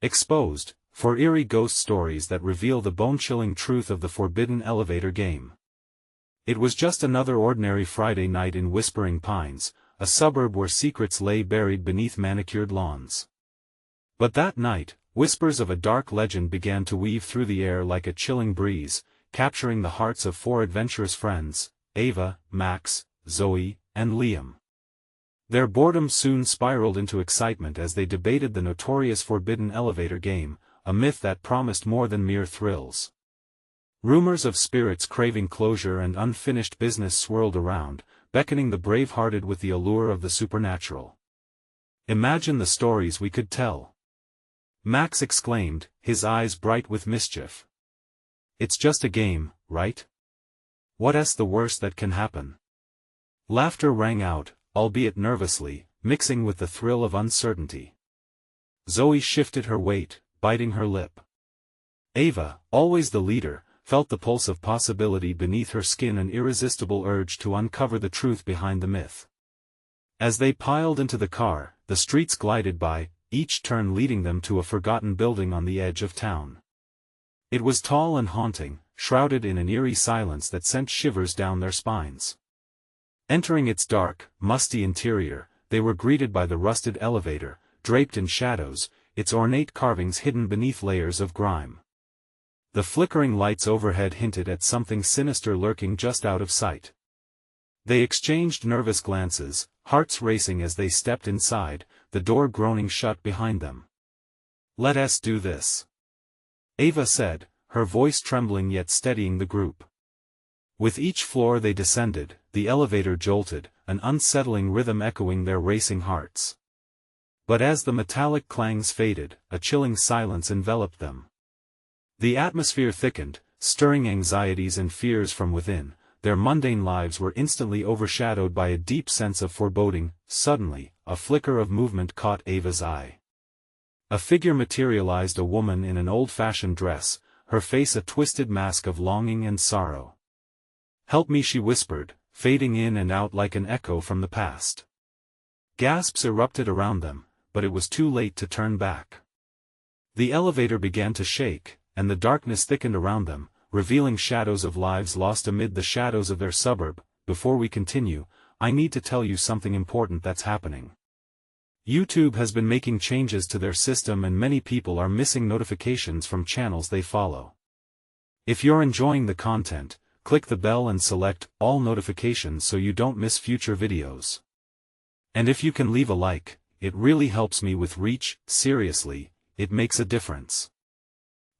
Exposed, for eerie ghost stories that reveal the bone-chilling truth of the forbidden elevator game. It was just another ordinary Friday night in Whispering Pines, a suburb where secrets lay buried beneath manicured lawns. But that night, whispers of a dark legend began to weave through the air like a chilling breeze, capturing the hearts of four adventurous friends, Ava, Max, Zoe, and Liam. Their boredom soon spiraled into excitement as they debated the notorious forbidden elevator game, a myth that promised more than mere thrills. Rumors of spirits craving closure and unfinished business swirled around, beckoning the brave-hearted with the allure of the supernatural. "Imagine the stories we could tell," Max exclaimed, his eyes bright with mischief. "It's just a game, right? What's the worst that can happen?" Laughter rang out, albeit nervously, mixing with the thrill of uncertainty. Zoe shifted her weight, biting her lip. Ava, always the leader, felt the pulse of possibility beneath her skin, an irresistible urge to uncover the truth behind the myth. As they piled into the car, the streets glided by, each turn leading them to a forgotten building on the edge of town. It was tall and haunting, shrouded in an eerie silence that sent shivers down their spines. Entering its dark, musty interior, they were greeted by the rusted elevator, draped in shadows, its ornate carvings hidden beneath layers of grime. The flickering lights overhead hinted at something sinister lurking just out of sight. They exchanged nervous glances, hearts racing as they stepped inside, the door groaning shut behind them. "Let us do this," Ava said, her voice trembling yet steadying the group. With each floor they descended, the elevator jolted, an unsettling rhythm echoing their racing hearts. But as the metallic clangs faded, a chilling silence enveloped them. The atmosphere thickened, stirring anxieties and fears from within. Their mundane lives were instantly overshadowed by a deep sense of foreboding. Suddenly, a flicker of movement caught Ava's eye. A figure materialized, a woman in an old-fashioned dress, her face a twisted mask of longing and sorrow. "Help me," she whispered, fading in and out like an echo from the past. Gasps erupted around them, but it was too late to turn back. The elevator began to shake, and the darkness thickened around them, revealing shadows of lives lost amid the shadows of their suburb. "Before we continue, I need to tell you something important that's happening. YouTube has been making changes to their system and many people are missing notifications from channels they follow. If you're enjoying the content, click the bell and select all notifications so you don't miss future videos. And if you can leave a like, it really helps me with reach. Seriously, it makes a difference.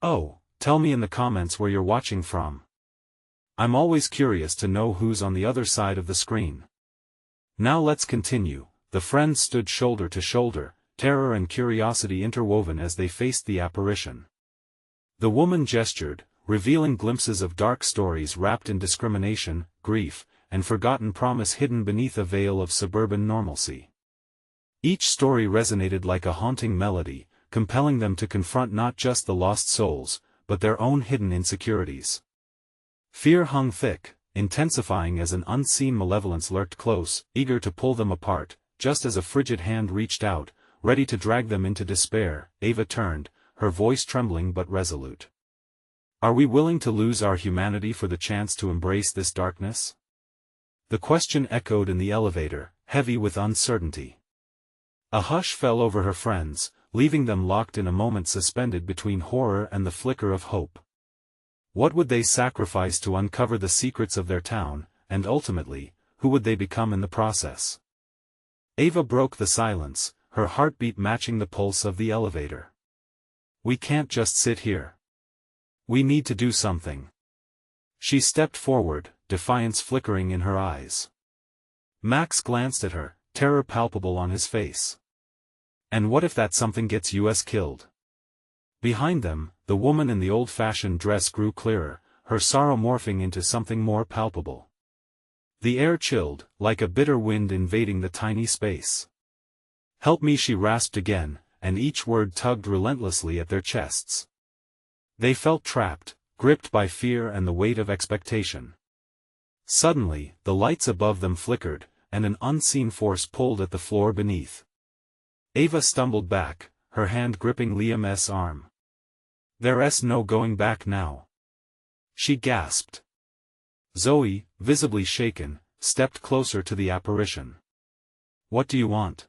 Oh, tell me in the comments where you're watching from. I'm always curious to know who's on the other side of the screen. Now let's continue. The friends stood shoulder to shoulder, terror and curiosity interwoven as they faced the apparition. The woman gestured, revealing glimpses of dark stories wrapped in discrimination, grief, and forgotten promise hidden beneath a veil of suburban normalcy. Each story resonated like a haunting melody, compelling them to confront not just the lost souls, but their own hidden insecurities. Fear hung thick, intensifying as an unseen malevolence lurked close, eager to pull them apart, just as a frigid hand reached out, ready to drag them into despair. Ava turned, her voice trembling but resolute. "Are we willing to lose our humanity for the chance to embrace this darkness?" The question echoed in the elevator, heavy with uncertainty. A hush fell over her friends, leaving them locked in a moment suspended between horror and the flicker of hope. What would they sacrifice to uncover the secrets of their town, and ultimately, who would they become in the process? Ava broke the silence, her heartbeat matching the pulse of the elevator. "We can't just sit here. We need to do something." She stepped forward, defiance flickering in her eyes. Max glanced at her, terror palpable on his face. "And what if that something gets us killed?" Behind them, the woman in the old-fashioned dress grew clearer, her sorrow morphing into something more palpable. The air chilled, like a bitter wind invading the tiny space. "Help me," she rasped again, and each word tugged relentlessly at their chests. They felt trapped, gripped by fear and the weight of expectation. Suddenly, the lights above them flickered, and an unseen force pulled at the floor beneath. Ava stumbled back, her hand gripping Liam's arm. "There's no going back now," she gasped. Zoe, visibly shaken, stepped closer to the apparition. "What do you want?"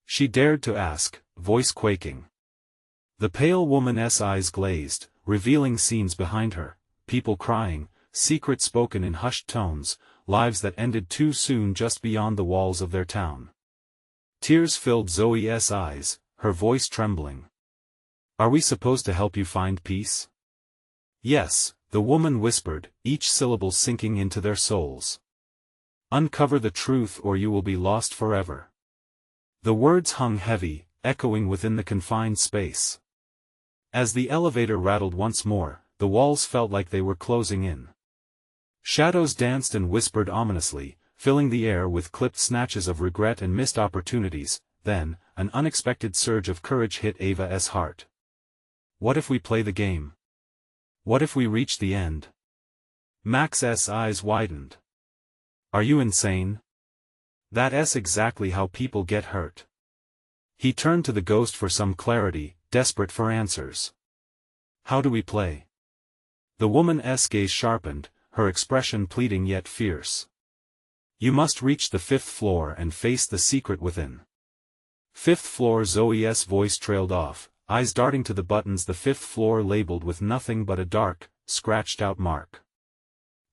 she dared to ask, voice quaking. The pale woman's eyes glazed, revealing scenes behind her, people crying, secrets spoken in hushed tones, lives that ended too soon just beyond the walls of their town. Tears filled Zoe's eyes, her voice trembling. "Are we supposed to help you find peace?" "Yes," the woman whispered, each syllable sinking into their souls. "Uncover the truth or you will be lost forever." The words hung heavy, echoing within the confined space. As the elevator rattled once more, the walls felt like they were closing in. Shadows danced and whispered ominously, filling the air with clipped snatches of regret and missed opportunities. Then, an unexpected surge of courage hit Ava's heart. "What if we play the game? What if we reach the end?" Max's eyes widened. "Are you insane? That's exactly how people get hurt." He turned to the ghost for some clarity, desperate for answers. "How do we play?" The woman's gaze sharpened, her expression pleading yet fierce. "You must reach the 5th floor and face the secret within." "5th floor," Zoe's voice trailed off, eyes darting to the buttons. The 5th floor labeled with nothing but a dark, scratched-out mark.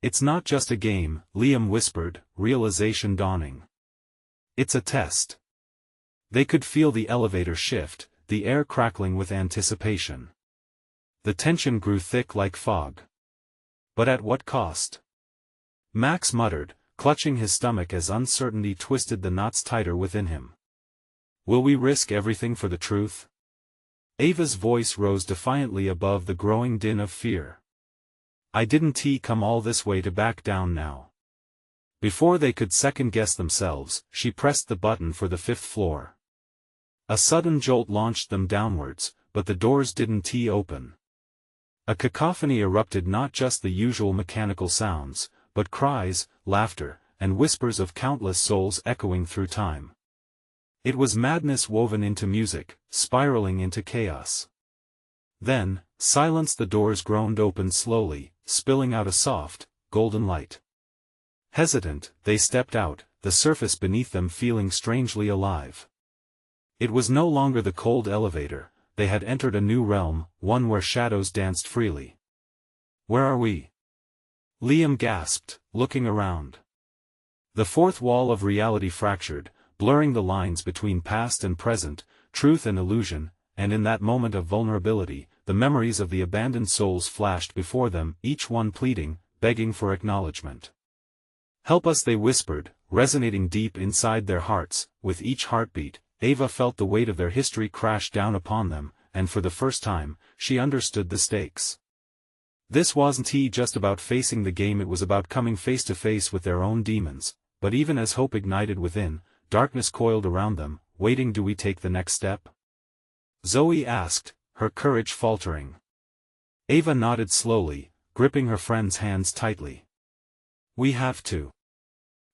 "It's not just a game," Liam whispered, realization dawning. "It's a test." They could feel the elevator shift, the air crackling with anticipation. The tension grew thick like fog. But at what cost? Max muttered, clutching his stomach as uncertainty twisted the knots tighter within him. "Will we risk everything for the truth?" Ava's voice rose defiantly above the growing din of fear. "I didn't come all this way to back down now." Before they could second-guess themselves, she pressed the button for the 5th floor. A sudden jolt launched them downwards, but the doors didn't open. A cacophony erupted, not just the usual mechanical sounds, but cries, laughter, and whispers of countless souls echoing through time. It was madness woven into music, spiraling into chaos. Then, silence. The doors groaned open slowly, spilling out a soft, golden light. Hesitant, they stepped out, the surface beneath them feeling strangely alive. It was no longer the cold elevator. They had entered a new realm, one where shadows danced freely. "Where are we?" Liam gasped, looking around. The 4th wall of reality fractured, blurring the lines between past and present, truth and illusion, and in that moment of vulnerability, the memories of the abandoned souls flashed before them, each one pleading, begging for acknowledgement. "Help us," they whispered, resonating deep inside their hearts. With each heartbeat, Ava felt the weight of their history crash down upon them, and for the first time, she understood the stakes. This wasn't just about facing the game, it was about coming face to face with their own demons. But even as hope ignited within, darkness coiled around them, waiting. "Do we take the next step?" Zoe asked, her courage faltering. Ava nodded slowly, gripping her friend's hands tightly. "We have to.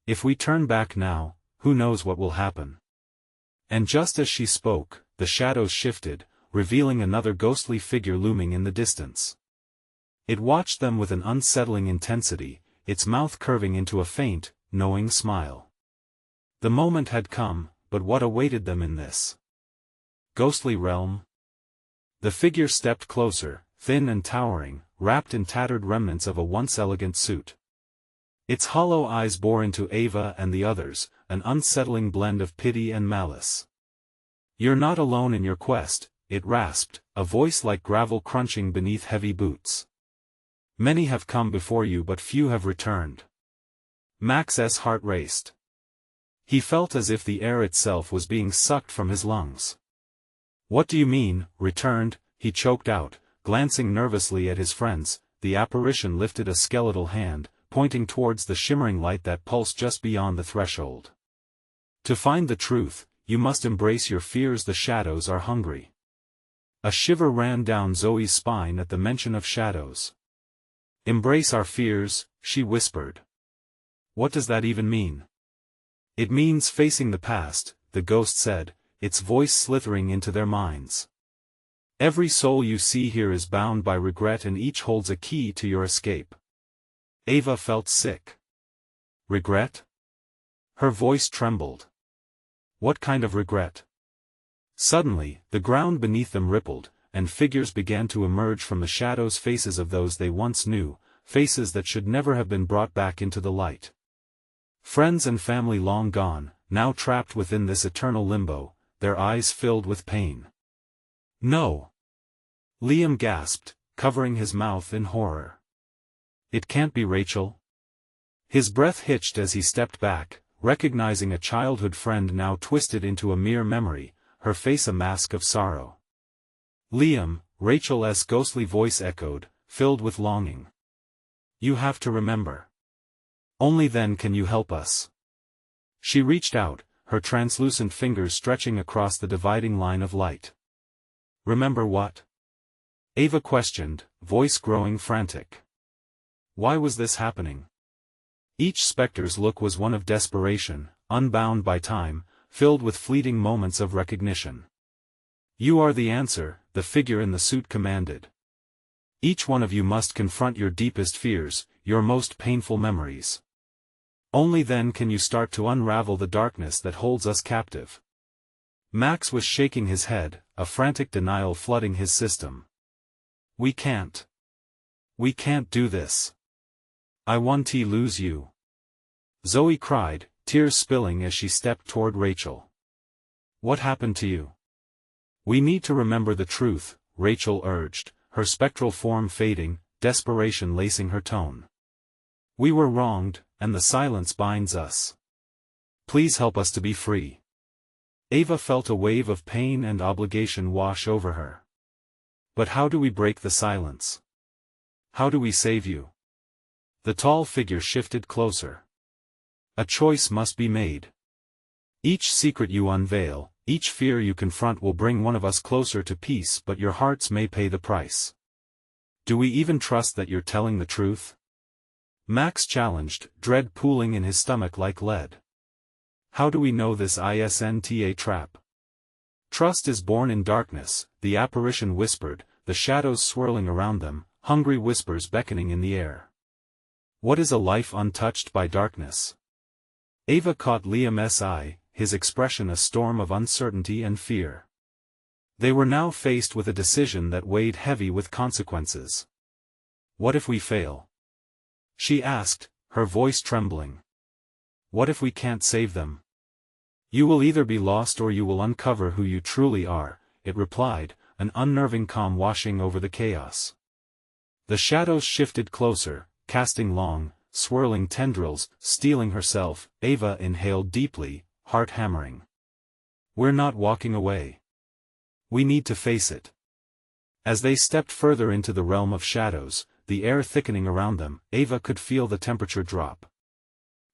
If we turn back now, who knows what will happen." And just as she spoke, the shadows shifted, revealing another ghostly figure looming in the distance. It watched them with an unsettling intensity, its mouth curving into a faint, knowing smile. The moment had come, but what awaited them in this ghostly realm? The figure stepped closer, thin and towering, wrapped in tattered remnants of a once elegant suit. Its hollow eyes bore into Ava and the others, an unsettling blend of pity and malice. "You're not alone in your quest," it rasped, a voice like gravel crunching beneath heavy boots. "Many have come before you but few have returned." Max's heart raced. He felt as if the air itself was being sucked from his lungs. "What do you mean, returned?" he choked out, glancing nervously at his friends. The apparition lifted a skeletal hand, pointing towards the shimmering light that pulsed just beyond the threshold. "To find the truth, you must embrace your fears. The shadows are hungry." A shiver ran down Zoe's spine at the mention of shadows. "Embrace our fears," she whispered. "What does that even mean?" "It means facing the past," the ghost said, its voice slithering into their minds. Every soul you see here is bound by regret, and each holds a key to your escape. Ava felt sick. Regret? Her voice trembled. What kind of regret? Suddenly, the ground beneath them rippled, and figures began to emerge from the shadows, faces of those they once knew, faces that should never have been brought back into the light. Friends and family long gone, now trapped within this eternal limbo, their eyes filled with pain. No! Liam gasped, covering his mouth in horror. It can't be Rachel. His breath hitched as he stepped back, recognizing a childhood friend now twisted into a mere memory, her face a mask of sorrow. Liam, Rachel's ghostly voice echoed, filled with longing. You have to remember. Only then can you help us. She reached out, her translucent fingers stretching across the dividing line of light. Remember what? Ava questioned, voice growing frantic. Why was this happening? Each specter's look was one of desperation, unbound by time, filled with fleeting moments of recognition. You are the answer, the figure in the suit commanded. Each one of you must confront your deepest fears, your most painful memories. Only then can you start to unravel the darkness that holds us captive. Max was shaking his head, a frantic denial flooding his system. We can't. We can't do this. I won't lose you. Zoe cried, tears spilling as she stepped toward Rachel. What happened to you? We need to remember the truth, Rachel urged, her spectral form fading, desperation lacing her tone. We were wronged, and the silence binds us. Please help us to be free. Ava felt a wave of pain and obligation wash over her. But how do we break the silence? How do we save you? The tall figure shifted closer. A choice must be made. Each secret you unveil, each fear you confront will bring one of us closer to peace, but your hearts may pay the price. Do we even trust that you're telling the truth? Max challenged, dread pooling in his stomach like lead. How do we know this isn't a trap? Trust is born in darkness, the apparition whispered, the shadows swirling around them, hungry whispers beckoning in the air. What is a life untouched by darkness? Ava caught Liam's eye, his expression a storm of uncertainty and fear. They were now faced with a decision that weighed heavy with consequences. What if we fail? She asked, her voice trembling. What if we can't save them? You will either be lost or you will uncover who you truly are, it replied, an unnerving calm washing over the chaos. The shadows shifted closer, casting long, swirling tendrils, stealing herself. Ava inhaled deeply, heart hammering. We're not walking away. We need to face it. As they stepped further into the realm of shadows, the air thickening around them, Ava could feel the temperature drop.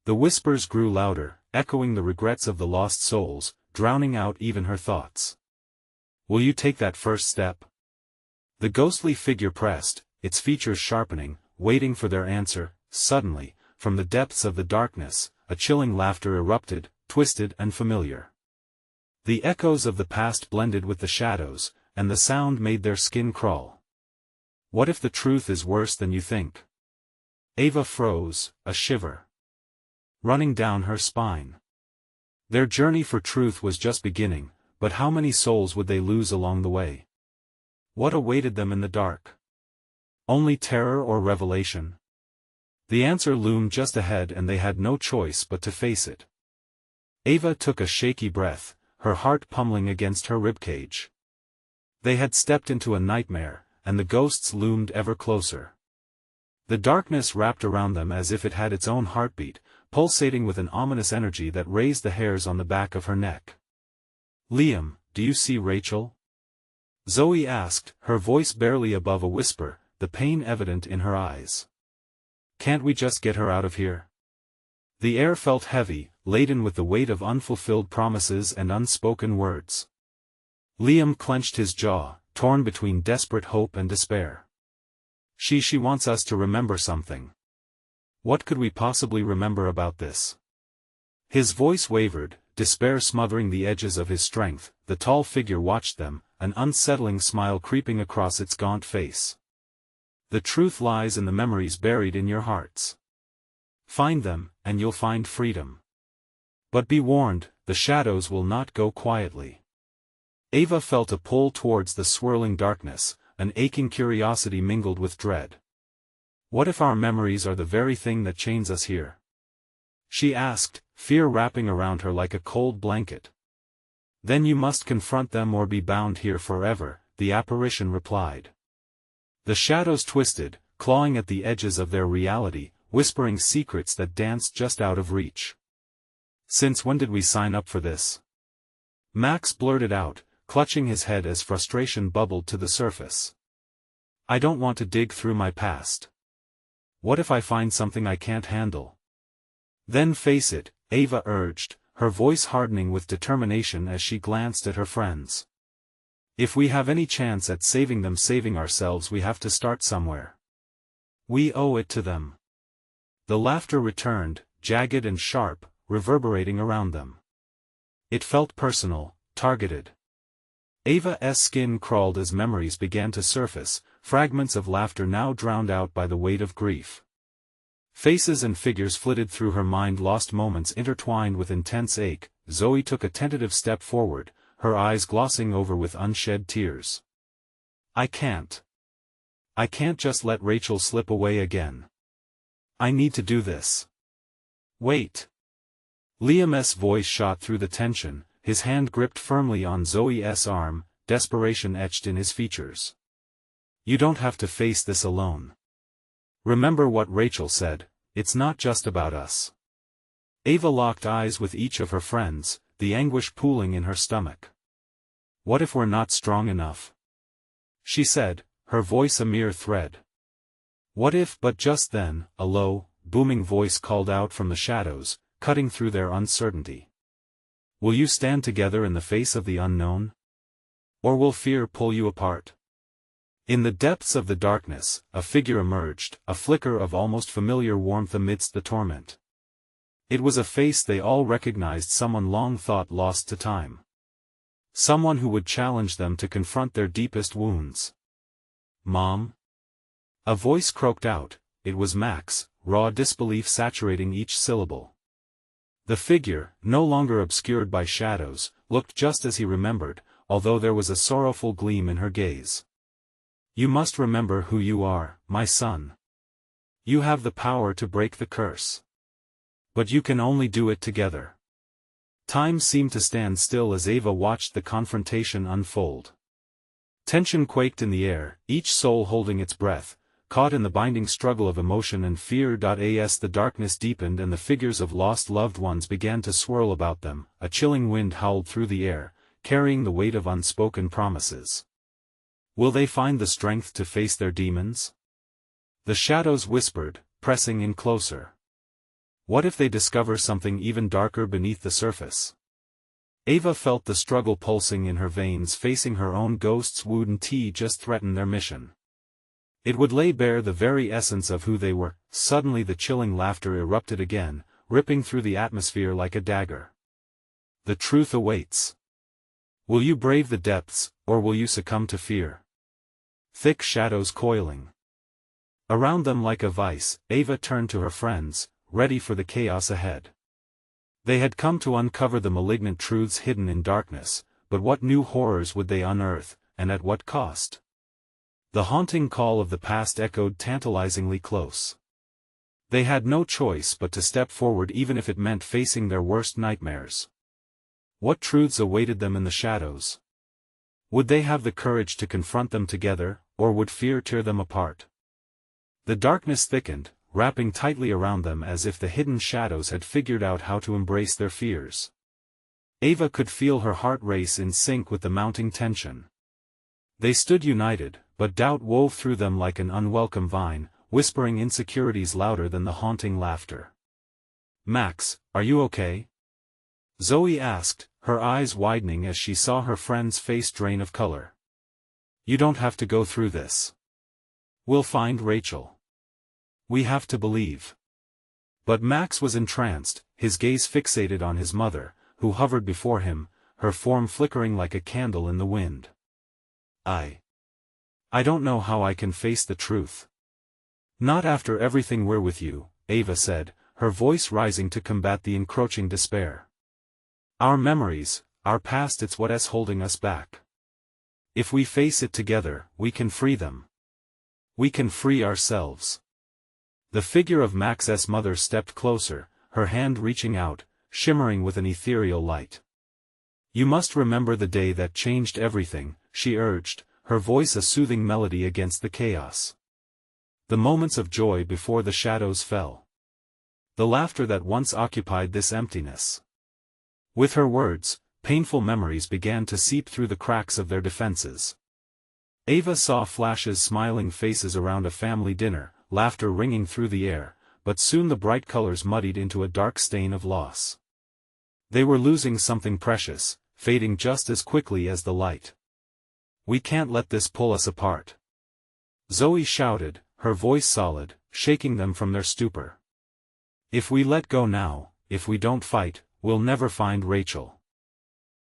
The whispers grew louder, echoing the regrets of the lost souls, drowning out even her thoughts. Will you take that first step? The ghostly figure pressed, its features sharpening, waiting for their answer. Suddenly, from the depths of the darkness, a chilling laughter erupted, twisted and familiar. The echoes of the past blended with the shadows, and the sound made their skin crawl. What if the truth is worse than you think? Ava froze, a shiver running down her spine. Their journey for truth was just beginning, but how many souls would they lose along the way? What awaited them in the dark? Only terror or revelation? The answer loomed just ahead and they had no choice but to face it. Ava took a shaky breath, her heart pummeling against her ribcage. They had stepped into a nightmare, and the ghosts loomed ever closer. The darkness wrapped around them as if it had its own heartbeat, pulsating with an ominous energy that raised the hairs on the back of her neck. Liam, do you see Rachel? Zoe asked, her voice barely above a whisper, the pain evident in her eyes. Can't we just get her out of here? The air felt heavy, laden with the weight of unfulfilled promises and unspoken words. Liam clenched his jaw, torn between desperate hope and despair. She wants us to remember something. What could we possibly remember about this? His voice wavered, despair smothering the edges of his strength. The tall figure watched them, an unsettling smile creeping across its gaunt face. The truth lies in the memories buried in your hearts. Find them, and you'll find freedom. But be warned, the shadows will not go quietly. Ava felt a pull towards the swirling darkness, an aching curiosity mingled with dread. What if our memories are the very thing that chains us here? She asked, fear wrapping around her like a cold blanket. Then you must confront them or be bound here forever, the apparition replied. The shadows twisted, clawing at the edges of their reality, whispering secrets that danced just out of reach. Since when did we sign up for this? Max blurted out, clutching his head as frustration bubbled to the surface. I don't want to dig through my past. What if I find something I can't handle? Then face it, Ava urged, her voice hardening with determination as she glanced at her friends. If we have any chance at saving them, saving ourselves, we have to start somewhere. We owe it to them. The laughter returned, jagged and sharp, reverberating around them. It felt personal, targeted. Ava's skin crawled as memories began to surface, fragments of laughter now drowned out by the weight of grief. Faces and figures flitted through her mind, lost moments intertwined with intense ache. Zoe took a tentative step forward, her eyes glossing over with unshed tears. I can't just let Rachel slip away again. I need to do this. Wait. Liam's voice shot through the tension, his hand gripped firmly on Zoe's arm, desperation etched in his features. You don't have to face this alone. Remember what Rachel said, it's not just about us. Ava locked eyes with each of her friends, the anguish pooling in her stomach. What if we're not strong enough? She said, her voice a mere thread. What if? But just then, a low, booming voice called out from the shadows, cutting through their uncertainty. Will you stand together in the face of the unknown? Or will fear pull you apart? In the depths of the darkness, a figure emerged, a flicker of almost familiar warmth amidst the torment. It was a face they all recognized, someone long thought lost to time. Someone who would challenge them to confront their deepest wounds. Mom? A voice croaked out. It was Max, raw disbelief saturating each syllable. The figure, no longer obscured by shadows, looked just as he remembered, although there was a sorrowful gleam in her gaze. You must remember who you are, my son. You have the power to break the curse. But you can only do it together. Time seemed to stand still as Ava watched the confrontation unfold. Tension quaked in the air, each soul holding its breath, caught in the binding struggle of emotion and fear. As the darkness deepened and the figures of lost loved ones began to swirl about them, a chilling wind howled through the air, carrying the weight of unspoken promises. Will they find the strength to face their demons? The shadows whispered, pressing in closer. What if they discover something even darker beneath the surface? Ava felt the struggle pulsing in her veins, facing her own ghosts. Wouldn't he just threaten their mission? It would lay bare the very essence of who they were. Suddenly the chilling laughter erupted again, ripping through the atmosphere like a dagger. The truth awaits. Will you brave the depths, or will you succumb to fear? Thick shadows coiling around them like a vice, Ava turned to her friends, ready for the chaos ahead. They had come to uncover the malignant truths hidden in darkness, but what new horrors would they unearth, and at what cost? The haunting call of the past echoed tantalizingly close. They had no choice but to step forward, even if it meant facing their worst nightmares. What truths awaited them in the shadows? Would they have the courage to confront them together, or would fear tear them apart? The darkness thickened, wrapping tightly around them as if the hidden shadows had figured out how to embrace their fears. Ava could feel her heart race in sync with the mounting tension. They stood united, but doubt wove through them like an unwelcome vine, whispering insecurities louder than the haunting laughter. Max, are you okay? Zoe asked, her eyes widening as she saw her friend's face drain of color. You don't have to go through this. We'll find Rachel. We have to believe. But Max was entranced, his gaze fixated on his mother, who hovered before him, her form flickering like a candle in the wind. I don't know how I can face the truth. Not after everything we're with you, Ava said, her voice rising to combat the encroaching despair. Our memories, our past, it's what's holding us back. If we face it together, we can free them. We can free ourselves. The figure of Max's mother stepped closer, her hand reaching out, shimmering with an ethereal light. You must remember the day that changed everything, she urged, her voice a soothing melody against the chaos. The moments of joy before the shadows fell. The laughter that once occupied this emptiness. With her words, painful memories began to seep through the cracks of their defenses. Ava saw flashes, smiling faces around a family dinner, laughter ringing through the air, but soon the bright colors muddied into a dark stain of loss. They were losing something precious, fading just as quickly as the light. We can't let this pull us apart. Zoe shouted, her voice solid, shaking them from their stupor. If we let go now, if we don't fight, we'll never find Rachel.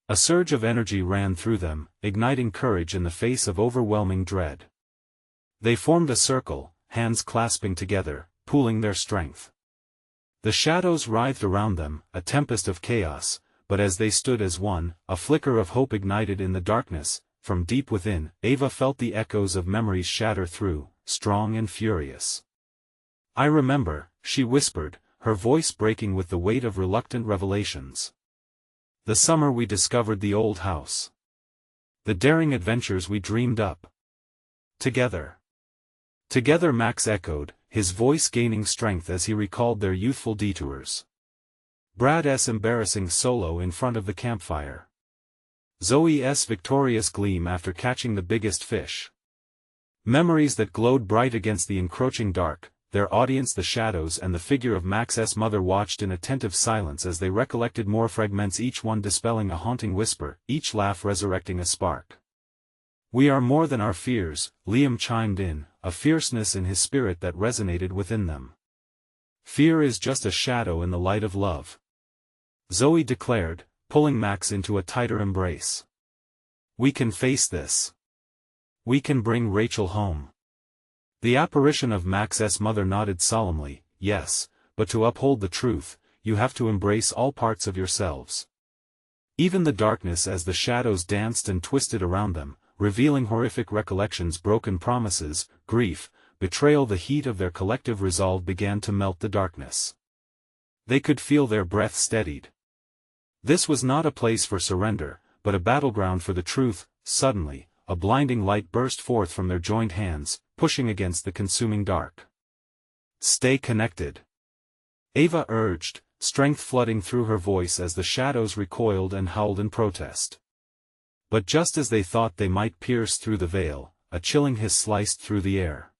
A surge of energy ran through them, igniting courage in the face of overwhelming dread. They formed a circle, hands clasping together, pooling their strength. The shadows writhed around them, a tempest of chaos, but as they stood as one, a flicker of hope ignited in the darkness. From deep within, Ava felt the echoes of memories shatter through, strong and furious. I remember, she whispered, her voice breaking with the weight of reluctant revelations. The summer we discovered the old house. The daring adventures we dreamed up. Together. Together, Max echoed, his voice gaining strength as he recalled their youthful detours. Brad's embarrassing solo in front of the campfire. Zoe's victorious gleam after catching the biggest fish. Memories that glowed bright against the encroaching dark, their audience the shadows, and the figure of Max's mother watched in attentive silence as they recollected more fragments, each one dispelling a haunting whisper, each laugh resurrecting a spark. We are more than our fears, Liam chimed in, a fierceness in his spirit that resonated within them. Fear is just a shadow in the light of love. Zoe declared, pulling Max into a tighter embrace. We can face this. We can bring Rachel home. The apparition of Max's mother nodded solemnly, yes, but to uphold the truth, you have to embrace all parts of yourselves. Even the darkness as the shadows danced and twisted around them, revealing horrific recollections, broken promises, grief, betrayal. The heat of their collective resolve began to melt the darkness. They could feel their breath steadied. This was not a place for surrender, but a battleground for the truth. Suddenly, a blinding light burst forth from their joined hands, pushing against the consuming dark. Stay connected. Ava urged, strength flooding through her voice as the shadows recoiled and howled in protest. But just as they thought they might pierce through the veil, a chilling hiss sliced through the air.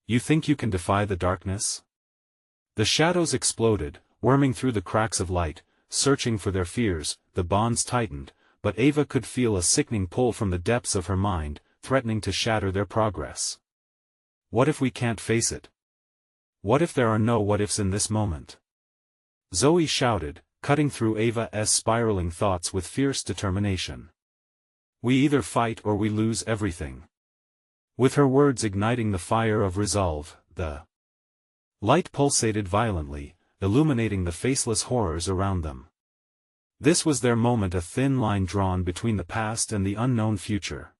You think you can defy the darkness? The shadows exploded, worming through the cracks of light, searching for their fears. The bonds tightened, but Ava could feel a sickening pull from the depths of her mind, threatening to shatter their progress. What if we can't face it? What if there are no what-ifs in this moment? Zoe shouted, cutting through Ava's spiraling thoughts with fierce determination. We either fight or we lose everything. With her words igniting the fire of resolve, the light pulsated violently, illuminating the faceless horrors around them. This was their moment, a thin line drawn between the past and the unknown future.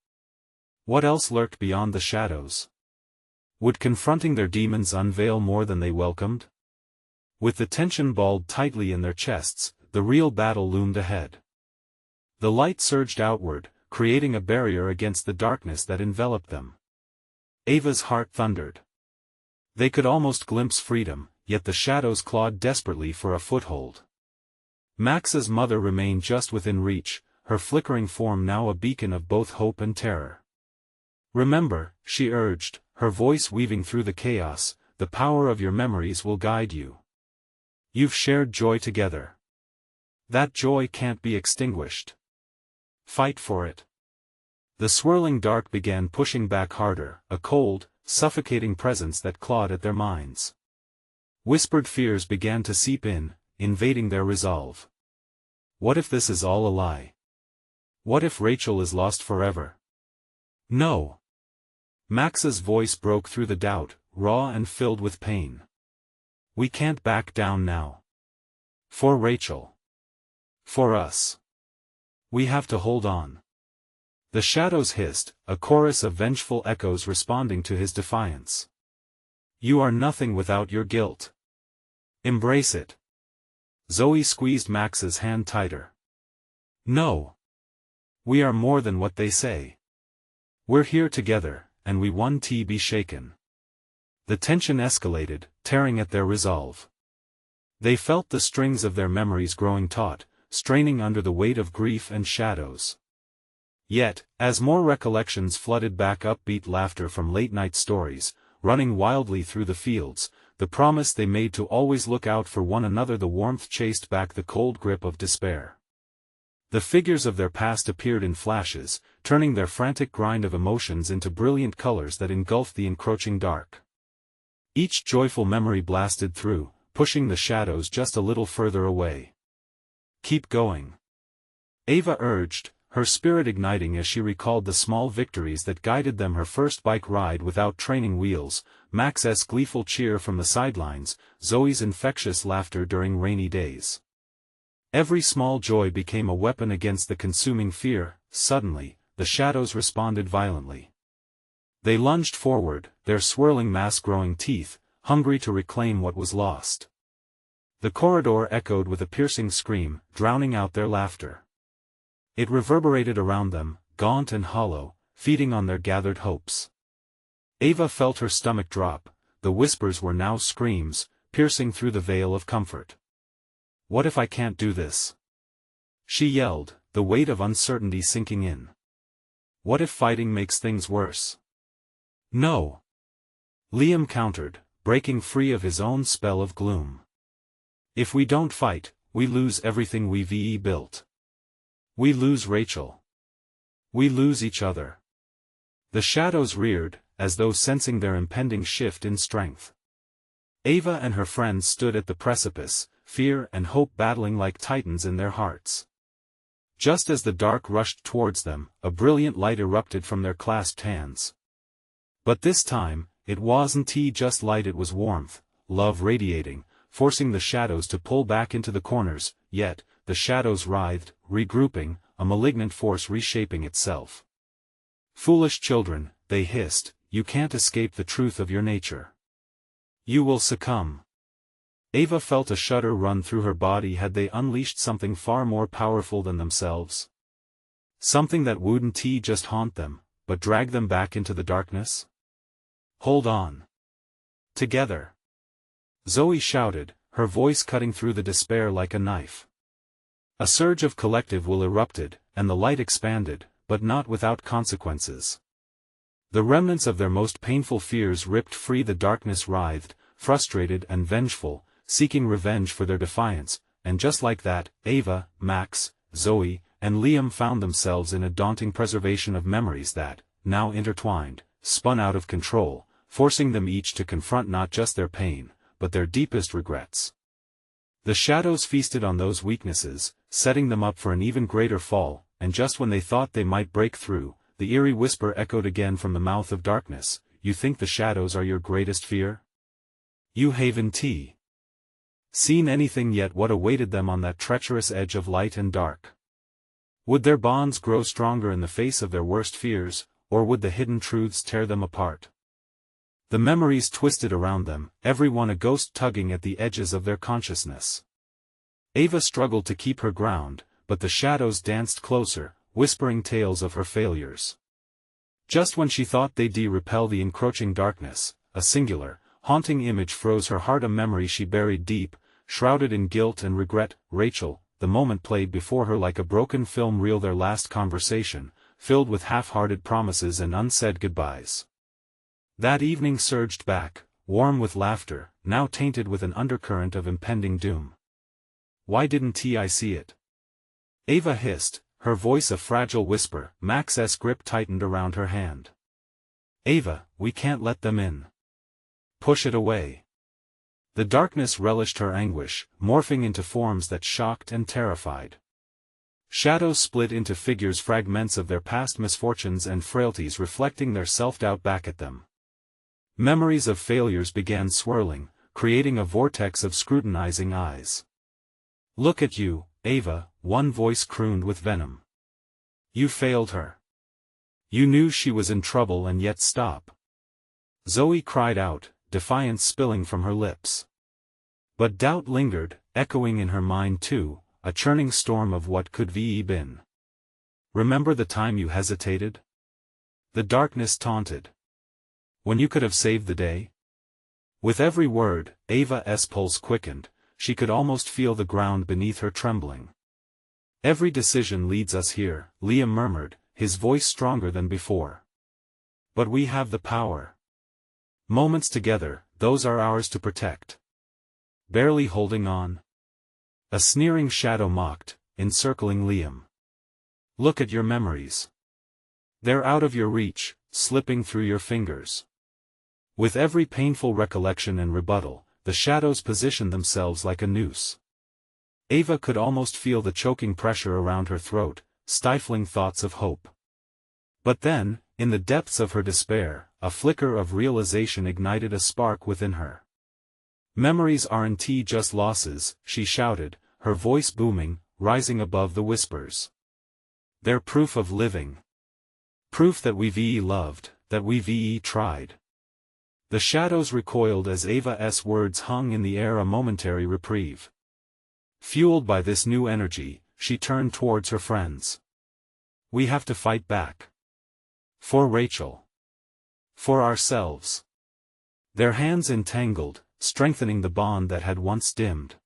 What else lurked beyond the shadows? Would confronting their demons unveil more than they welcomed? With the tension balled tightly in their chests, the real battle loomed ahead. The light surged outward, creating a barrier against the darkness that enveloped them. Ava's heart thundered. They could almost glimpse freedom, yet the shadows clawed desperately for a foothold. Max's mother remained just within reach, her flickering form now a beacon of both hope and terror. Remember, she urged, her voice weaving through the chaos, the power of your memories will guide you. You've shared joy together. That joy can't be extinguished. Fight for it. The swirling dark began pushing back harder, a cold, suffocating presence that clawed at their minds. Whispered fears began to seep in, invading their resolve. What if this is all a lie? What if Rachel is lost forever? No. Max's voice broke through the doubt, raw and filled with pain. We can't back down now. For Rachel. For us. We have to hold on. The shadows hissed, a chorus of vengeful echoes responding to his defiance. You are nothing without your guilt. Embrace it. Zoe squeezed Max's hand tighter. No. We are more than what they say. We're here together, and we won't be shaken. The tension escalated, tearing at their resolve. They felt the strings of their memories growing taut, straining under the weight of grief and shadows. Yet, as more recollections flooded back upbeat laughter from late-night stories, running wildly through the fields, the promise they made to always look out for one another, the warmth chased back the cold grip of despair. The figures of their past appeared in flashes, turning their frantic grind of emotions into brilliant colors that engulfed the encroaching dark. Each joyful memory blasted through, pushing the shadows just a little further away. Keep going. Ava urged, her spirit igniting as she recalled the small victories that guided them, her first bike ride without training wheels, Max's gleeful cheer from the sidelines, Zoe's infectious laughter during rainy days. Every small joy became a weapon against the consuming fear. Suddenly, the shadows responded violently. They lunged forward, their swirling mass growing teeth, hungry to reclaim what was lost. The corridor echoed with a piercing scream, drowning out their laughter. It reverberated around them, gaunt and hollow, feeding on their gathered hopes. Ava felt her stomach drop. The whispers were now screams, piercing through the veil of comfort. What if I can't do this? She yelled, the weight of uncertainty sinking in. What if fighting makes things worse? No. Liam countered, breaking free of his own spell of gloom. If we don't fight, we lose everything we've built. We lose Rachel. We lose each other. The shadows reared, as though sensing their impending shift in strength. Ava and her friends stood at the precipice, fear and hope battling like titans in their hearts. Just as the dark rushed towards them, a brilliant light erupted from their clasped hands. But this time, it wasn't just light, it was warmth, love radiating, forcing the shadows to pull back into the corners. Yet, the shadows writhed, regrouping, a malignant force reshaping itself. Foolish children, they hissed, you can't escape the truth of your nature. You will succumb. Ava felt a shudder run through her body. Had they unleashed something far more powerful than themselves? Something that wouldn't just haunt them, but drag them back into the darkness? Hold on. Together. Zoe shouted, her voice cutting through the despair like a knife. A surge of collective will erupted, and the light expanded, but not without consequences. The remnants of their most painful fears ripped free. The darkness writhed, frustrated and vengeful, seeking revenge for their defiance, and just like that, Ava, Max, Zoe, and Liam found themselves in a daunting preservation of memories that, now intertwined, spun out of control, forcing them each to confront not just their pain, but their deepest regrets. The shadows feasted on those weaknesses, setting them up for an even greater fall, and just when they thought they might break through, the eerie whisper echoed again from the mouth of darkness, you think the shadows are your greatest fear? You haven't seen anything yet what awaited them on that treacherous edge of light and dark. Would their bonds grow stronger in the face of their worst fears, or would the hidden truths tear them apart? The memories twisted around them, every one a ghost tugging at the edges of their consciousness. Ava struggled to keep her ground, but the shadows danced closer, whispering tales of her failures. Just when she thought they'd repel the encroaching darkness, a singular, haunting image froze her heart, a memory she buried deep, shrouded in guilt and regret. Rachel. The moment played before her like a broken film reel, their last conversation, filled with half-hearted promises and unsaid goodbyes. That evening surged back, warm with laughter, now tainted with an undercurrent of impending doom. Why didn't I see it? Ava hissed, her voice a fragile whisper. Max's grip tightened around her hand. Ava, we can't let them in. Push it away. The darkness relished her anguish, morphing into forms that shocked and terrified. Shadows split into figures, fragments of their past misfortunes and frailties reflecting their self-doubt back at them. Memories of failures began swirling, creating a vortex of scrutinizing eyes. "Look at you, Ava," one voice crooned with venom. "You failed her. You knew she was in trouble and yet stop." Zoe cried out, defiance spilling from her lips. But doubt lingered, echoing in her mind too, a churning storm of what could be been. "Remember the time you hesitated?" The darkness taunted. "When you could have saved the day?" With every word, Ava's pulse quickened, she could almost feel the ground beneath her trembling. "Every decision leads us here," Liam murmured, his voice stronger than before. "But we have the power. Moments together, those are ours to protect." "Barely holding on?" A sneering shadow mocked, encircling Liam. "Look at your memories. They're out of your reach, slipping through your fingers." With every painful recollection and rebuttal, the shadows positioned themselves like a noose. Ava could almost feel the choking pressure around her throat, stifling thoughts of hope. But then, in the depths of her despair, a flicker of realization ignited a spark within her. "Memories aren't just losses," she shouted, her voice booming, rising above the whispers. "They're proof of living. Proof that we've loved, that we've tried." The shadows recoiled as Ava's words hung in the air, a momentary reprieve. Fueled by this new energy, she turned towards her friends. "We have to fight back. For Rachel. For ourselves." Their hands entangled, strengthening the bond that had once dimmed.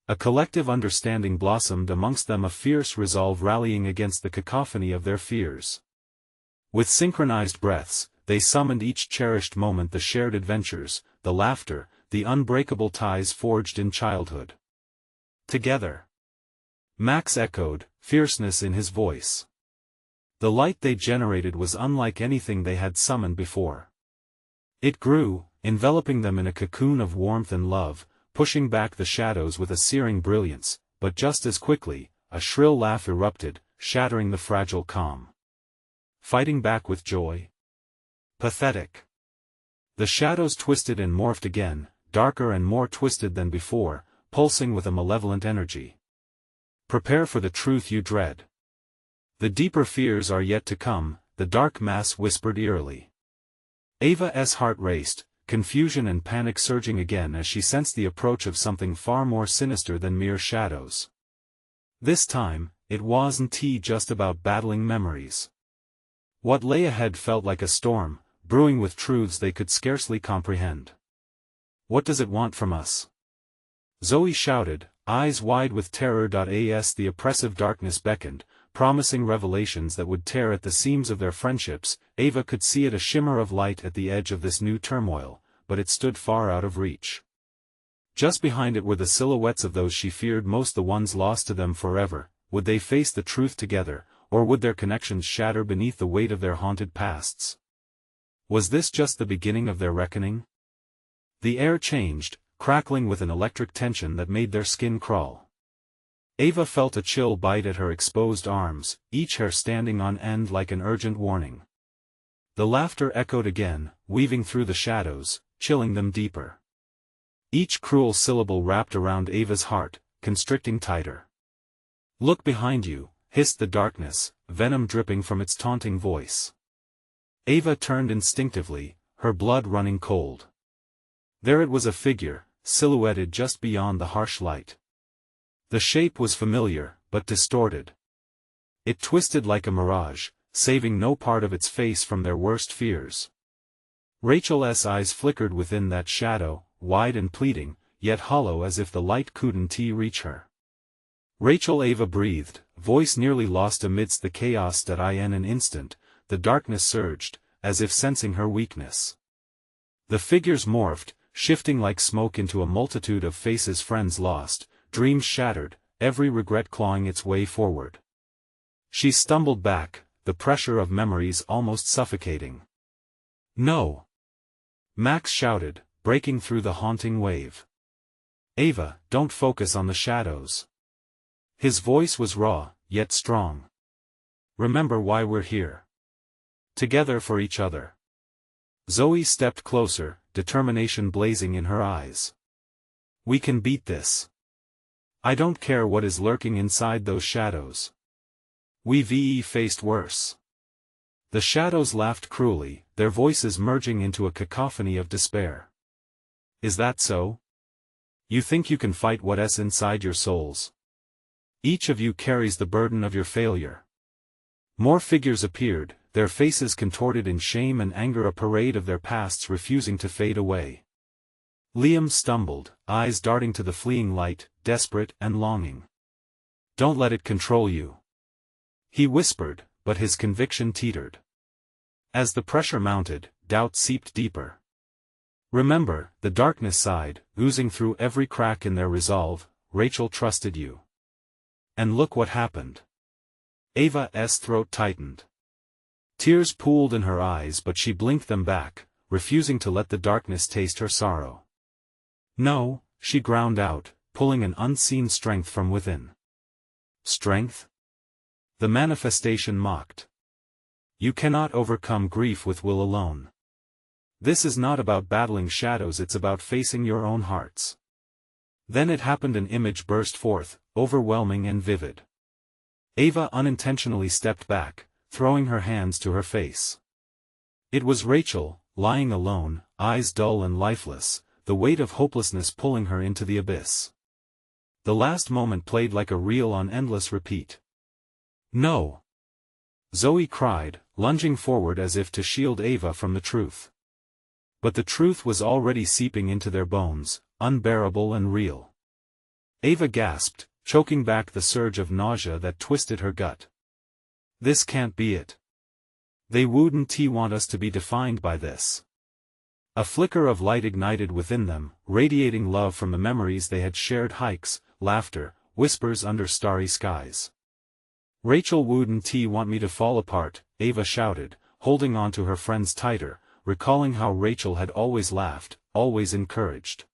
A collective understanding blossomed amongst them, a fierce resolve rallying against the cacophony of their fears. With synchronized breaths, they summoned each cherished moment, the shared adventures, the laughter, the unbreakable ties forged in childhood. "Together." Max echoed, fierceness in his voice. The light they generated was unlike anything they had summoned before. It grew, enveloping them in a cocoon of warmth and love, pushing back the shadows with a searing brilliance, but just as quickly, a shrill laugh erupted, shattering the fragile calm. "Fighting back with joy? Pathetic." The shadows twisted and morphed again, darker and more twisted than before, pulsing with a malevolent energy. "Prepare for the truth you dread. The deeper fears are yet to come," the dark mass whispered eerily. Ava's heart raced, confusion and panic surging again as she sensed the approach of something far more sinister than mere shadows. This time, it wasn't just about battling memories. What lay ahead felt like a storm, brewing with truths they could scarcely comprehend. "What does it want from us?" Zoe shouted, eyes wide with terror. As the oppressive darkness beckoned, promising revelations that would tear at the seams of their friendships, Ava could see it, a shimmer of light at the edge of this new turmoil, but it stood far out of reach. Just behind it were the silhouettes of those she feared most, the ones lost to them forever. Would they face the truth together, or would their connections shatter beneath the weight of their haunted pasts? Was this just the beginning of their reckoning? The air changed, crackling with an electric tension that made their skin crawl. Ava felt a chill bite at her exposed arms, each hair standing on end like an urgent warning. The laughter echoed again, weaving through the shadows, chilling them deeper. Each cruel syllable wrapped around Ava's heart, constricting tighter. "Look behind you," hissed the darkness, venom dripping from its taunting voice. Ava turned instinctively, her blood running cold. There it was, a figure, silhouetted just beyond the harsh light. The shape was familiar, but distorted. It twisted like a mirage, saving no part of its face from their worst fears. Rachel's eyes flickered within that shadow, wide and pleading, yet hollow as if the light couldn't reach her. "Rachel," Ava breathed, voice nearly lost amidst the chaos. In an instant, the darkness surged, as if sensing her weakness. The figures morphed, shifting like smoke into a multitude of faces, friends lost, dreams shattered, every regret clawing its way forward. She stumbled back, the pressure of memories almost suffocating. "No!" Max shouted, breaking through the haunting wave. "Ava, don't focus on the shadows." His voice was raw, yet strong. Remember why we're here. Together for each other. Zoe stepped closer, determination blazing in her eyes. We can beat this. I don't care what is lurking inside those shadows. We faced worse. The shadows laughed cruelly, their voices merging into a cacophony of despair. Is that so? You think you can fight what's inside your souls? Each of you carries the burden of your failure. More figures appeared, their faces contorted in shame and anger, a parade of their pasts refusing to fade away. Liam stumbled, eyes darting to the fleeing light, desperate and longing. Don't let it control you. He whispered, but his conviction teetered. As the pressure mounted, doubt seeped deeper. Remember, the darkness sighed, oozing through every crack in their resolve. Rachel trusted you. And look what happened. Ava's throat tightened. Tears pooled in her eyes, but she blinked them back, refusing to let the darkness taste her sorrow. No, she ground out, pulling an unseen strength from within. Strength? The manifestation mocked. You cannot overcome grief with will alone. This is not about battling shadows, it's about facing your own hearts. Then it happened, an image burst forth, overwhelming and vivid. Ava unintentionally stepped back, throwing her hands to her face. It was Rachel, lying alone, eyes dull and lifeless, the weight of hopelessness pulling her into the abyss. The last moment played like a reel on endless repeat. No! Zoe cried, lunging forward as if to shield Ava from the truth. But the truth was already seeping into their bones, unbearable and real. Ava gasped, choking back the surge of nausea that twisted her gut. This can't be it. They wouldn't want us to be defined by this. A flicker of light ignited within them, radiating love from the memories they had shared, hikes, laughter, whispers under starry skies. Rachel wouldn't want me to fall apart, Ava shouted, holding on to her friends tighter, recalling how Rachel had always laughed, always encouraged.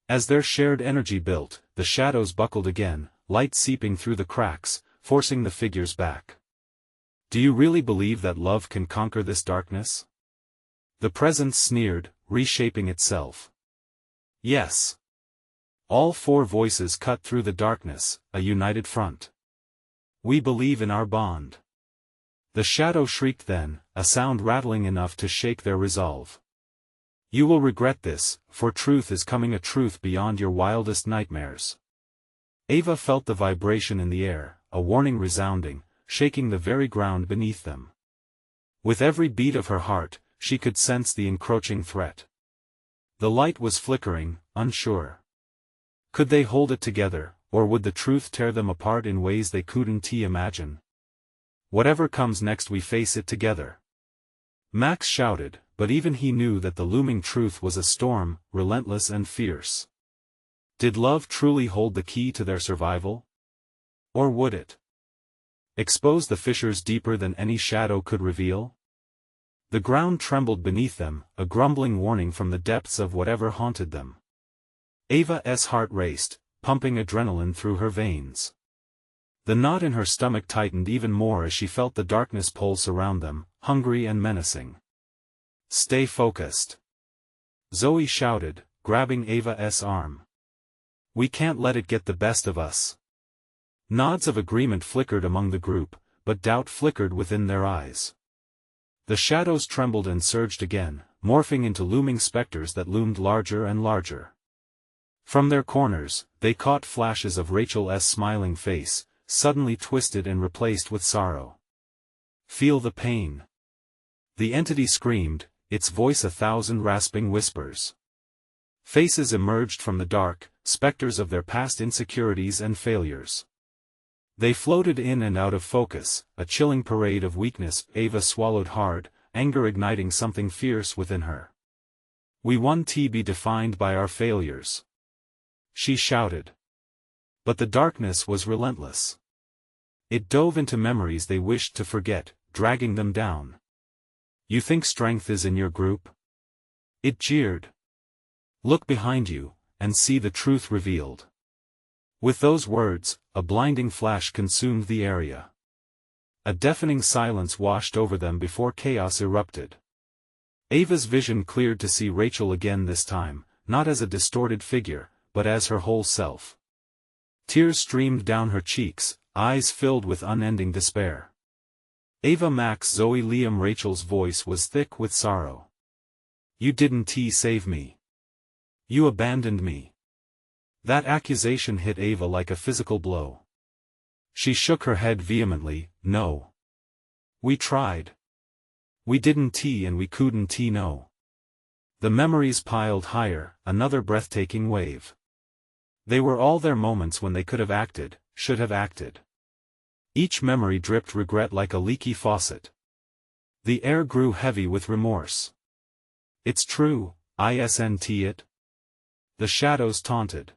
As their shared energy built, the shadows buckled again, light seeping through the cracks, forcing the figures back. Do you really believe that love can conquer this darkness? The presence sneered, reshaping itself. Yes. All four voices cut through the darkness, a united front. We believe in our bond. The shadow shrieked then, a sound rattling enough to shake their resolve. You will regret this, for truth is coming, a truth beyond your wildest nightmares. Ava felt the vibration in the air, a warning resounding, shaking the very ground beneath them. With every beat of her heart, she could sense the encroaching threat. The light was flickering, unsure. Could they hold it together, or would the truth tear them apart in ways they couldn't imagine? Whatever comes next, we face it together. Max shouted, but even he knew that the looming truth was a storm, relentless and fierce. Did love truly hold the key to their survival? Or would it expose the fissures deeper than any shadow could reveal? The ground trembled beneath them, a grumbling warning from the depths of whatever haunted them. Ava's heart raced, pumping adrenaline through her veins. The knot in her stomach tightened even more as she felt the darkness pulse around them, hungry and menacing. Stay focused. Zoe shouted, grabbing Ava's arm. We can't let it get the best of us. Nods of agreement flickered among the group, but doubt flickered within their eyes. The shadows trembled and surged again, morphing into looming specters that loomed larger and larger. From their corners, they caught flashes of Rachel's smiling face, suddenly twisted and replaced with sorrow. Feel the pain. The entity screamed, its voice 1,000 rasping whispers. Faces emerged from the dark, specters of their past insecurities and failures. They floated in and out of focus, a chilling parade of weakness. Ava swallowed hard, anger igniting something fierce within her. We won't be defined by our failures, she shouted. But the darkness was relentless. It dove into memories they wished to forget, dragging them down. You think strength is in your group? It jeered. Look behind you, and see the truth revealed. With those words, a blinding flash consumed the area. A deafening silence washed over them before chaos erupted. Ava's vision cleared to see Rachel again this time, not as a distorted figure, but as her whole self. Tears streamed down her cheeks, eyes filled with unending despair. Ava, Max, Zoe, Liam. Rachel's voice was thick with sorrow. You didn't save me. You abandoned me. That accusation hit Ava like a physical blow. She shook her head vehemently. No. We tried. We didn't and we couldn't no. The memories piled higher, another breathtaking wave. They were all their moments when they could have acted, should have acted. Each memory dripped regret like a leaky faucet. The air grew heavy with remorse. It's true, isn't it? The shadows taunted.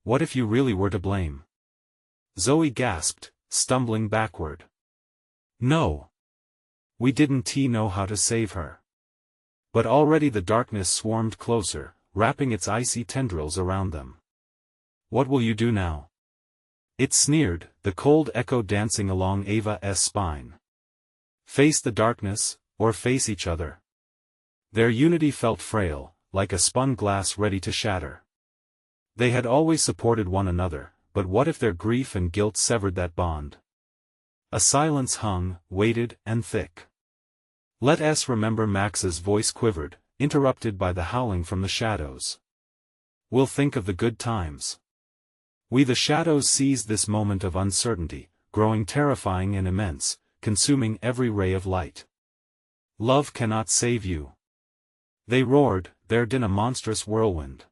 What if you really were to blame? Zoe gasped, stumbling backward. No. We didn't know how to save her. But already the darkness swarmed closer, wrapping its icy tendrils around them. What will you do now? It sneered, the cold echo dancing along Ava's spine. Face the darkness, or face each other. Their unity felt frail, like a spun glass ready to shatter. They had always supported one another, but what if their grief and guilt severed that bond? A silence hung, weighted, and thick. Let us remember. Max's voice quivered, interrupted by the howling from the shadows. We'll think of the good times. We the shadows seized this moment of uncertainty, growing terrifying and immense, consuming every ray of light. Love cannot save you. They roared, there in a monstrous whirlwind.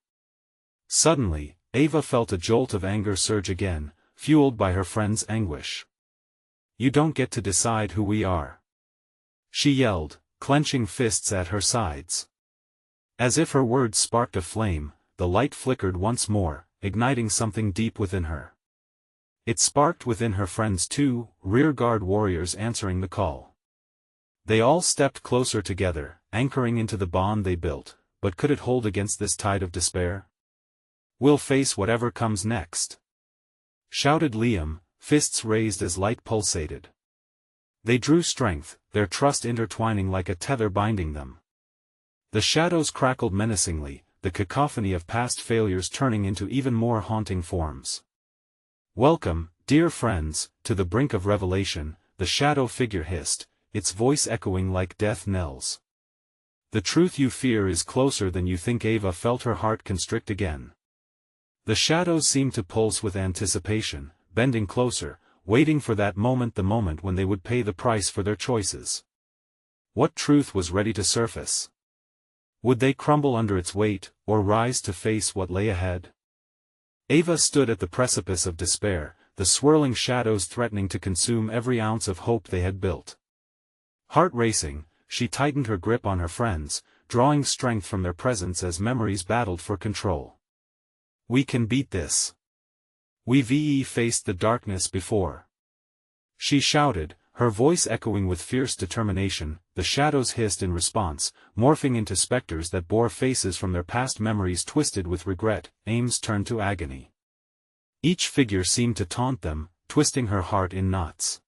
Suddenly, Ava felt a jolt of anger surge again, fueled by her friend's anguish. You don't get to decide who we are. She yelled, clenching fists at her sides. As if her words sparked a flame, the light flickered once more, igniting something deep within her. It sparked within her friends too, rearguard warriors answering the call. They all stepped closer together, anchoring into the bond they built, but could it hold against this tide of despair? We'll face whatever comes next, shouted Liam, fists raised as light pulsated. They drew strength, their trust intertwining like a tether binding them. The shadows crackled menacingly, the cacophony of past failures turning into even more haunting forms. Welcome, dear friends, to the brink of revelation, the shadow figure hissed, its voice echoing like death knells. The truth you fear is closer than you think. Ava felt her heart constrict again. The shadows seemed to pulse with anticipation, bending closer, waiting for that moment, the moment when they would pay the price for their choices. What truth was ready to surface? Would they crumble under its weight, or rise to face what lay ahead? Ava stood at the precipice of despair, the swirling shadows threatening to consume every ounce of hope they had built. Heart racing, she tightened her grip on her friends, drawing strength from their presence as memories battled for control. We can beat this. We've faced the darkness before. She shouted, her voice echoing with fierce determination. The shadows hissed in response, morphing into specters that bore faces from their past memories twisted with regret, aims turned to agony. Each figure seemed to taunt them, twisting her heart in knots.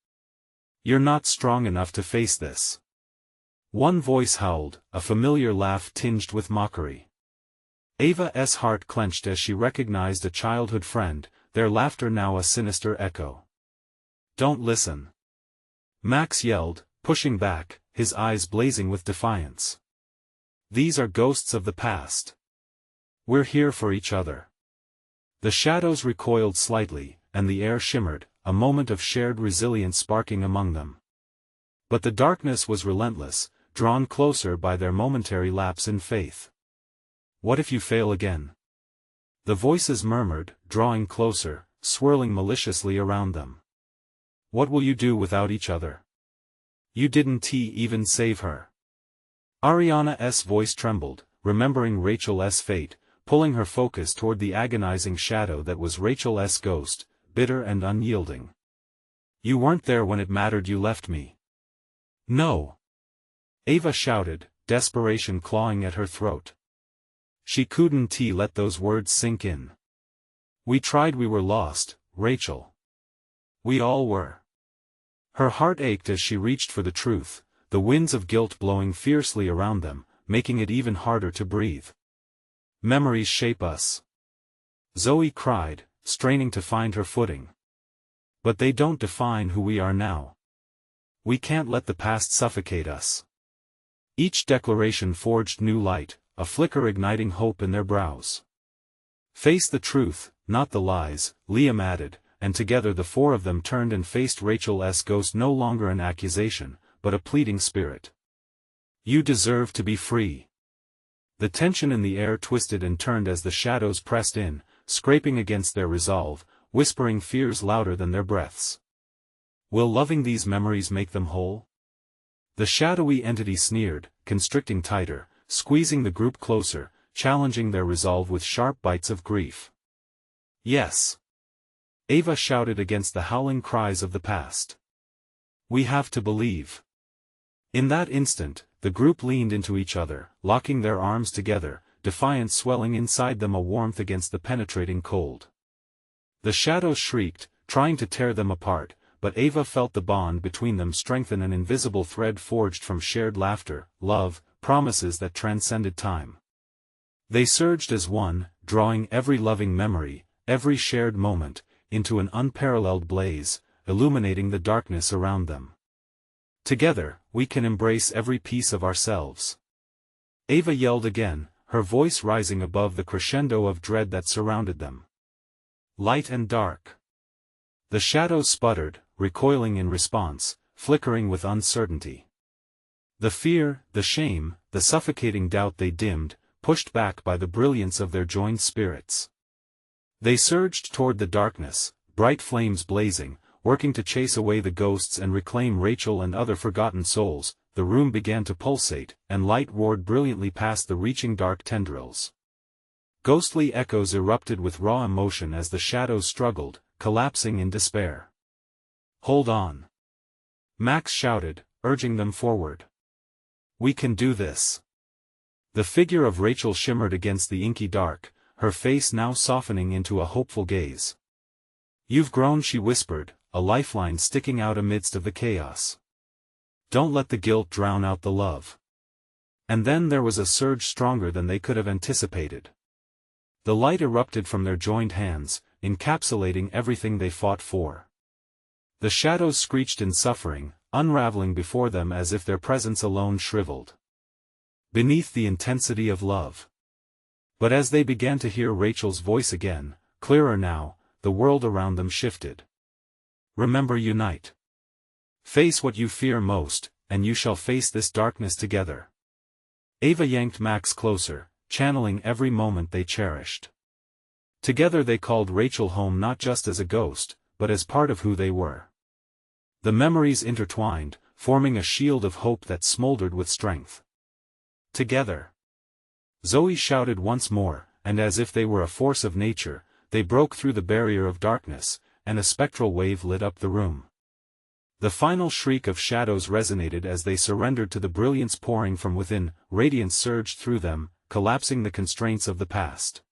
You're not strong enough to face this. One voice howled, a familiar laugh tinged with mockery. Ava's heart clenched as she recognized a childhood friend, their laughter now a sinister echo. Don't listen. Max yelled, pushing back, his eyes blazing with defiance. These are ghosts of the past. We're here for each other. The shadows recoiled slightly, and the air shimmered, a moment of shared resilience sparking among them. But the darkness was relentless, drawn closer by their momentary lapse in faith. What if you fail again? The voices murmured, drawing closer, swirling maliciously around them. What will you do without each other? You didn't even save her. Ariana's voice trembled, remembering Rachel's fate, pulling her focus toward the agonizing shadow that was Rachel's ghost, bitter and unyielding. You weren't there when it mattered. You left me. No. Ava shouted, desperation clawing at her throat. She couldn't let those words sink in. We tried, we were lost, Rachel. We all were. Her heart ached as she reached for the truth, the winds of guilt blowing fiercely around them, making it even harder to breathe. Memories shape us. Zoe cried, straining to find her footing. But they don't define who we are now. We can't let the past suffocate us. Each declaration forged new light, a flicker igniting hope in their brows. Face the truth, not the lies, Liam added, and together the four of them turned and faced Rachel's ghost, no longer an accusation, but a pleading spirit. You deserve to be free. The tension in the air twisted and turned as the shadows pressed in, scraping against their resolve, whispering fears louder than their breaths. Will loving these memories make them whole? The shadowy entity sneered, constricting tighter, squeezing the group closer, challenging their resolve with sharp bites of grief. Yes. Ava shouted against the howling cries of the past. We have to believe. In that instant, the group leaned into each other, locking their arms together, defiance swelling inside them, a warmth against the penetrating cold. The shadows shrieked, trying to tear them apart, but Ava felt the bond between them strengthen, an invisible thread forged from shared laughter, love, promises that transcended time. They surged as one, drawing every loving memory, every shared moment, into an unparalleled blaze, illuminating the darkness around them. Together, we can embrace every piece of ourselves. Ava yelled again, her voice rising above the crescendo of dread that surrounded them. Light and dark. The shadows sputtered, recoiling in response, flickering with uncertainty. The fear, the shame, the suffocating doubt they dimmed, pushed back by the brilliance of their joined spirits. They surged toward the darkness, bright flames blazing, working to chase away the ghosts and reclaim Rachel and other forgotten souls. The room began to pulsate, and light roared brilliantly past the reaching dark tendrils. Ghostly echoes erupted with raw emotion as the shadows struggled, collapsing in despair. Hold on. Max shouted, urging them forward. We can do this. The figure of Rachel shimmered against the inky dark, her face now softening into a hopeful gaze. You've grown, she whispered, a lifeline sticking out amidst of the chaos. Don't let the guilt drown out the love. And then there was a surge stronger than they could have anticipated. The light erupted from their joined hands, encapsulating everything they fought for. The shadows screeched in suffering, unraveling before them as if their presence alone shriveled beneath the intensity of love. But as they began to hear Rachel's voice again, clearer now, the world around them shifted. Remember, unite. Face what you fear most, and you shall face this darkness together. Ava yanked Max closer, channeling every moment they cherished. Together they called Rachel home, not just as a ghost, but as part of who they were. The memories intertwined, forming a shield of hope that smoldered with strength. Together. Zoe shouted once more, and as if they were a force of nature, they broke through the barrier of darkness, and a spectral wave lit up the room. The final shriek of shadows resonated as they surrendered to the brilliance pouring from within. Radiance surged through them, collapsing the constraints of the past.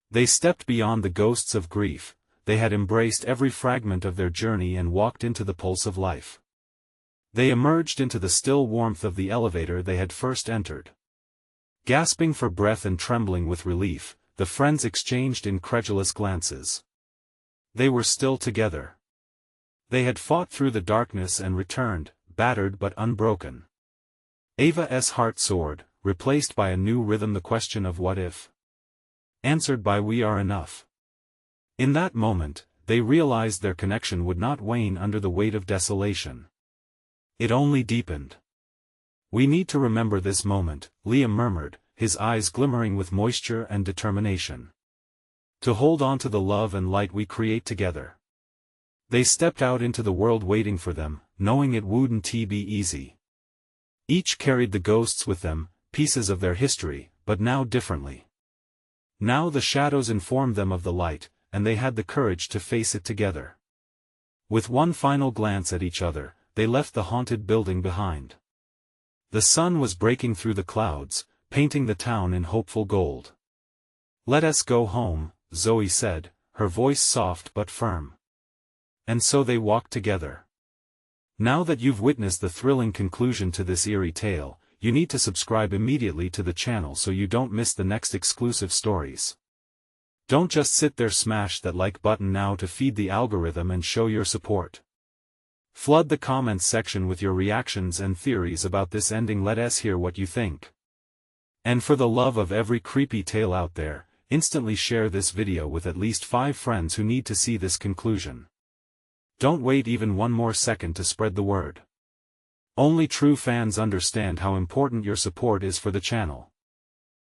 They stepped beyond the ghosts of grief, they had embraced every fragment of their journey and walked into the pulse of life. They emerged into the still warmth of the elevator they had first entered. Gasping for breath and trembling with relief, the friends exchanged incredulous glances. They were still together. They had fought through the darkness and returned, battered but unbroken. Ava's heart soared, replaced by a new rhythm, the question of what if. Answered by we are enough. In that moment, they realized their connection would not wane under the weight of desolation. It only deepened. We need to remember this moment, Liam murmured, his eyes glimmering with moisture and determination. To hold on to the love and light we create together. They stepped out into the world waiting for them, knowing it wouldn't be easy. Each carried the ghosts with them, pieces of their history, but now differently. Now the shadows informed them of the light, and they had the courage to face it together. With one final glance at each other, they left the haunted building behind. The sun was breaking through the clouds, painting the town in hopeful gold. Let us go home, Zoe said, her voice soft but firm. And so they walked together. Now that you've witnessed the thrilling conclusion to this eerie tale, you need to subscribe immediately to the channel so you don't miss the next exclusive stories. Don't just sit there, smash that like button now to feed the algorithm and show your support. Flood the comments section with your reactions and theories about this ending. Let us hear what you think. And for the love of every creepy tale out there, instantly share this video with at least 5 friends who need to see this conclusion. Don't wait even one more second to spread the word. Only true fans understand how important your support is for the channel.